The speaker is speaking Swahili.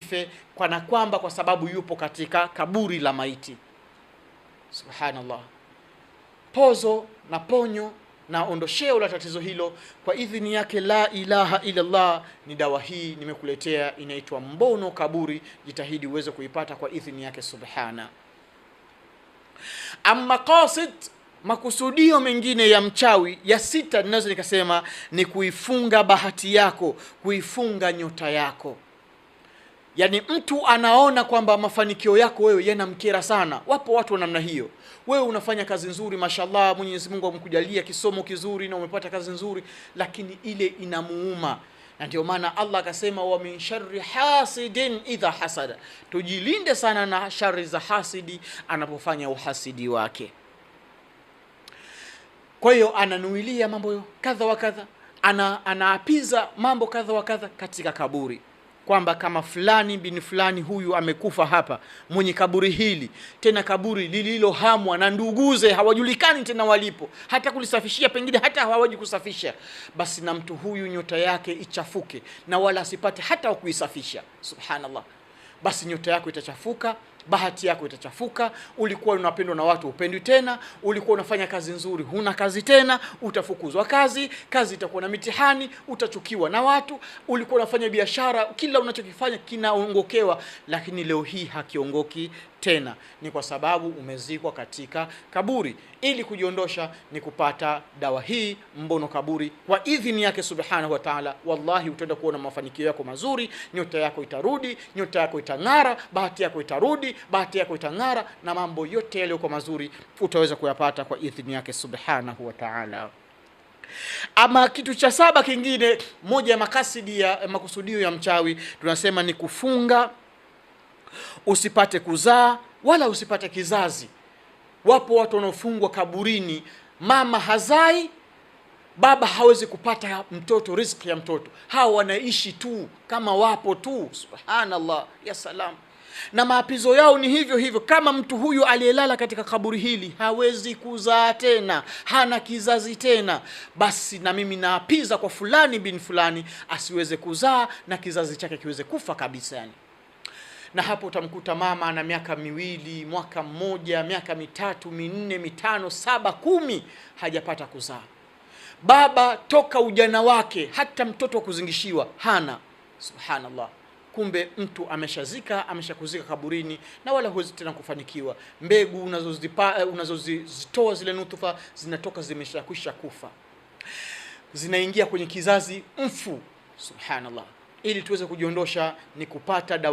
asife kana kwamba kwa sababu yupo katika kaburi la maiti. Subhanallah. Pozo na ponyo na ondosheo la tatizo hilo kwa idhini yake la ilaha illa Allah ni dawa hii nimekuletea, inaitwa mbono kaburi. Jitahidi uweze kuipata kwa idhini yake subhana. Amma qasid, makusudio mengine ya mchawi ya sita, ninaweza nikasema ni kuifunga bahati yako, kuifunga nyota yako. Yani mtu anaona kwamba mafanikio yako wewe yanamkera sana. Wapo watu wa namna hiyo. Wewe unafanya kazi nzuri, mashallah, Mwenyezi Mungu amekujalia kisomo kizuri na umepata kazi nzuri, lakini ile inamuuma. Na ndio maana Allah akasema wa min sharri hasidin idha hasada, tujilinde sana na shari za hasidi anapofanya uhasidi wake. Kwa hiyo ananuilia mambo kadha wa kadha, anaapiza mambo kadha wa kadha katika kaburi, kwamba kama fulani bin fulani huyu amekufa hapa, mwenye kaburi hili, tena kaburi lililohamwa na nduguze hawajulikani tena walipo, hata kulisafishia pengine hata hawaji kusafisha, basi na mtu huyu nyota yake ichafuke na wala asipate hata kuisafisha. Subhanallah. Basi nyota yako itachafuka, bahati yako itachafuka. Ulikuwa unapendwa na watu, upendwi tena. Ulikuwa unafanya kazi nzuri, huna kazi tena, utafukuzwa kazi, kazi itakuwa na mitihani, utachukiwa na watu. Ulikuwa unafanya biashara, kila unachokifanya kinaongokewa, lakini leo hii hakiongoki tena. Ni kwa sababu umezikwa katika kaburi. Ili kujiondosha ni kupata dawa hii mbono kaburi kwa idhini yake subhanahu wa ta'ala. Wallahi utaenda kuona mafanikio yako mazuri, nyota yako itarudi, nyota yako itang'ara, bahati yako itarudi, bahati yako itang'ara, na mambo yote yale yako mazuri utaweza kuyapata kwa idhini yake subhanahu wa ta'ala. Ama kitu cha saba kingine, moja ya makasidi ya makusudio ya mchawi, tunasema ni kufunga usipate kuzaa wala usipate kizazi. Wapo watu wanaofungwa kaburini, mama hazai, baba hawezi kupata mtoto, riziki ya mtoto. Hao wanaishi tu kama wapo tu. Subhanallah, ya salam. Na maapizo yao ni hivyo hivyo, kama mtu huyu aliyelala katika kaburi hili hawezi kuzaa tena, hana kizazi tena, basi na mimi naapiza kwa fulani bin fulani asiweze kuzaa na kizazi chake kiweze kufa kabisa yani. Na hapo utamkuta mama ana miaka miwili, mwaka mmoja, miaka mitatu, minne, mitano, 7, 10 hajapata kuzaa. Baba toka ujana wake hata mtoto wa kuzingishiwa hana. Subhanallah. Kumbe mtu ameshakuzika kaburini na wala huwezi tena kufanikiwa. Mbegu unazozitoa zile nutfa zinatoka zimeshakwisha kufa, zinaingia kwenye kizazi mfu. Subhanallah. Ili tuweze kujiondosha ni kupata dawa